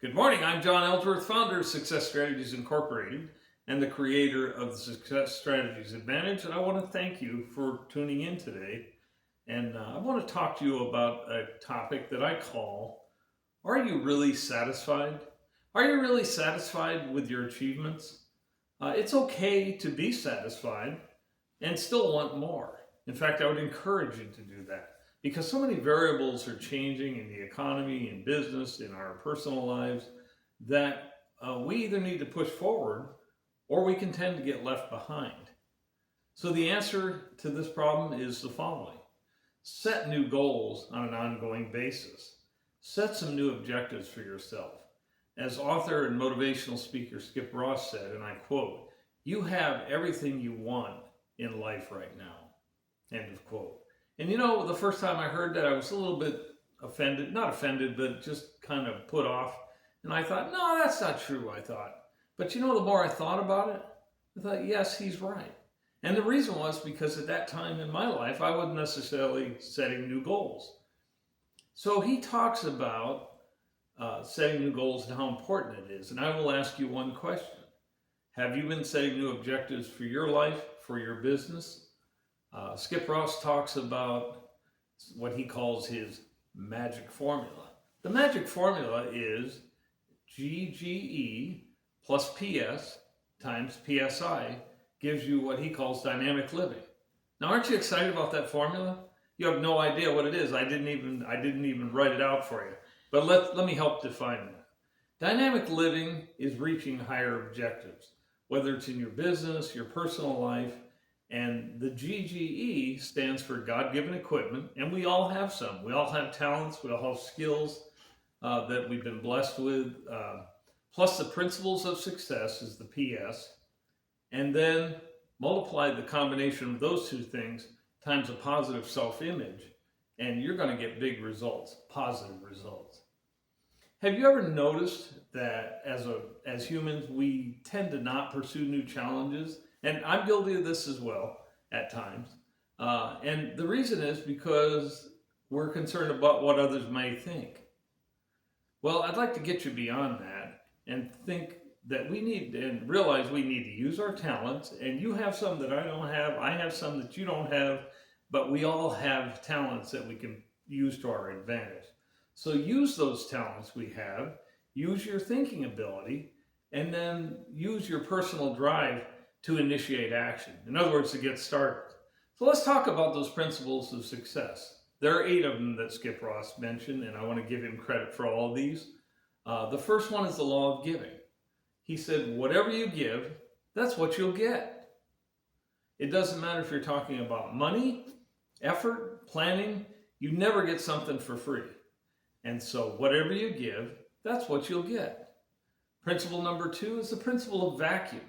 Good morning. I'm John Ellsworth, founder of Success Strategies Incorporated and the creator of the Success Strategies Advantage. And I want to thank you for tuning in today. And I want to talk to you about a topic that I call, are you really satisfied? Are you really satisfied with your achievements? It's okay to be satisfied and still want more. In fact, I would encourage you to do that because so many variables are changing in the economy, in business, in our personal lives, that we either need to push forward or we can tend to get left behind. So the answer to this problem is the following. Set new goals on an ongoing basis. Set some new objectives for yourself. As author and motivational speaker Skip Ross said, and I quote, "You have everything you want in life right now." End of quote. And you know, the first time I heard that, I was a little bit offended, not offended, but just kind of put off. And I thought, no, that's not true, I thought. But you know, the more I thought about it, I thought, yes, he's right. And the reason was because at that time in my life, I wasn't necessarily setting new goals. So he talks about setting new goals and how important it is. And I will ask you one question. Have you been setting new objectives for your life, for your business? Skip Ross talks about what he calls his magic formula. The magic formula is GGE plus PS times PSI gives you what he calls dynamic living. Now, aren't you excited about that formula? You have no idea what it is. I didn't even write it out for you. But let me help define that. Dynamic living is reaching higher objectives, whether it's in your business, your personal life. And the GGE stands for God-given equipment, and we all have some. We all have talents, we all have skills that we've been blessed with. Plus the principles of success is the PS. And then multiply the combination of those two things times a positive self-image, and you're going to get big results, positive results. Have you ever noticed that as humans, we tend to not pursue new challenges? And I'm guilty of this as well at times. And the reason is because we're concerned about what others may think. Well, I'd like to get you beyond that and think that we need and realize we need to use our talents. And you have some that I don't have. I have some that you don't have. But we all have talents that we can use to our advantage. So use those talents we have. Use your thinking ability. And then use your personal drive to initiate action. In other words, to get started. So let's talk about those principles of success. There are 8 of them that Skip Ross mentioned, and I want to give him credit for all of these. The first one is the law of giving. He said, whatever you give, that's what you'll get. It doesn't matter if you're talking about money, effort, planning, you never get something for free. And so whatever you give, that's what you'll get. Principle number 2 is the principle of vacuum.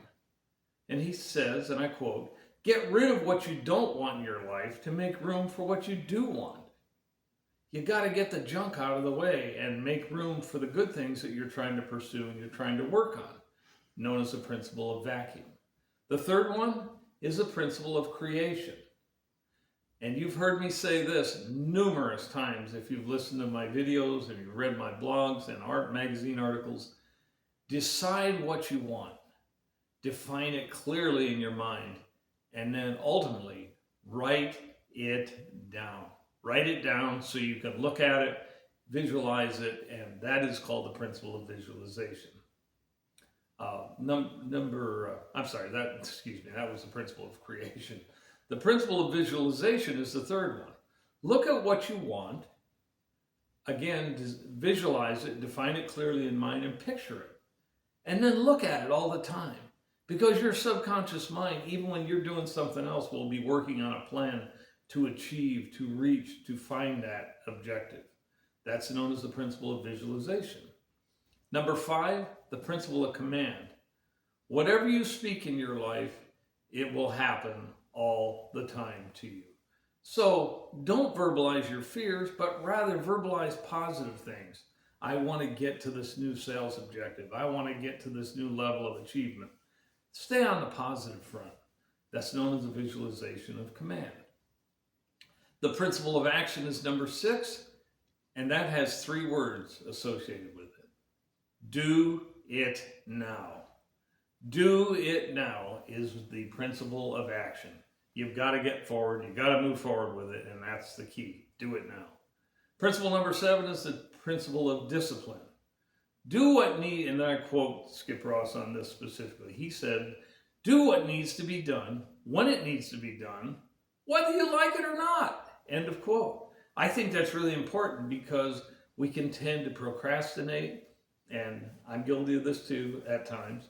And he says, and I quote, get rid of what you don't want in your life to make room for what you do want. You got to get the junk out of the way and make room for the good things that you're trying to pursue and you're trying to work on, known as the principle of vacuum. The third one is the principle of creation. And you've heard me say this numerous times if you've listened to my videos and you've read my blogs and art magazine articles. Decide what you want. Define it clearly in your mind, and then ultimately write it down. Write it down so you can look at it, visualize it, and that is called the principle of visualization. That was the principle of creation. The principle of visualization is the third one. Look at what you want. Again, visualize it, define it clearly in mind, and picture it. And then look at it all the time. Because your subconscious mind, even when you're doing something else, will be working on a plan to achieve, to reach, to find that objective. That's known as the principle of visualization. Number 5, the principle of command. Whatever you speak in your life, it will happen all the time to you. So don't verbalize your fears, but rather verbalize positive things. I want to get to this new sales objective. I want to get to this new level of achievement. Stay on the positive front. That's known as the visualization of command. The principle of action is number 6, and that has 3 words associated with it. Do it now. Do it now is the principle of action. You've got to get forward. You've got to move forward with it, and that's the key. Do it now. Principle number 7 is the principle of discipline. Do what need, and I quote Skip Ross on this specifically. He said, do what needs to be done, when it needs to be done, whether you like it or not. End of quote. I think that's really important because we can tend to procrastinate, and I'm guilty of this too at times.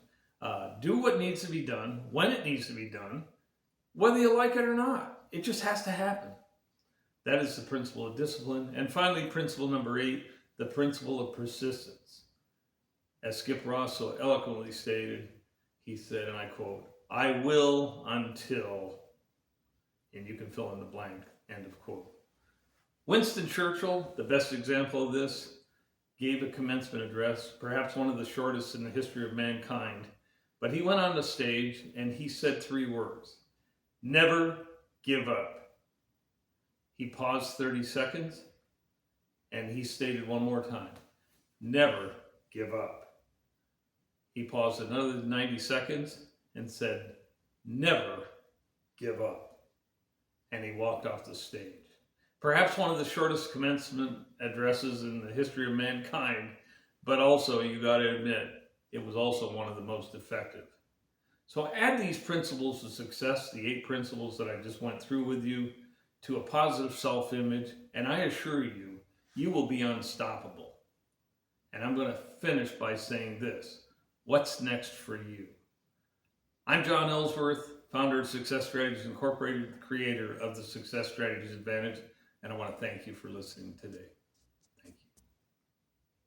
Do what needs to be done, when it needs to be done, whether you like it or not. It just has to happen. That is the principle of discipline. And finally, principle number 8, the principle of persistence. As Skip Ross so eloquently stated, he said, and I quote, I will until, and you can fill in the blank, end of quote. Winston Churchill, the best example of this, gave a commencement address, perhaps one of the shortest in the history of mankind. But he went on the stage and he said 3 words: never give up. He paused 30 seconds and he stated one more time, never give up. He paused another 90 seconds and said, never give up. And he walked off the stage. Perhaps one of the shortest commencement addresses in the history of mankind, but also, you got to admit, it was also one of the most effective. So add these principles of success, the 8 principles that I just went through with you, to a positive self-image, and I assure you, you will be unstoppable. And I'm going to finish by saying this: what's next for you? I'm John Ellsworth, founder of Success Strategies Incorporated, creator of the Success Strategies Advantage, and I want to thank you for listening today.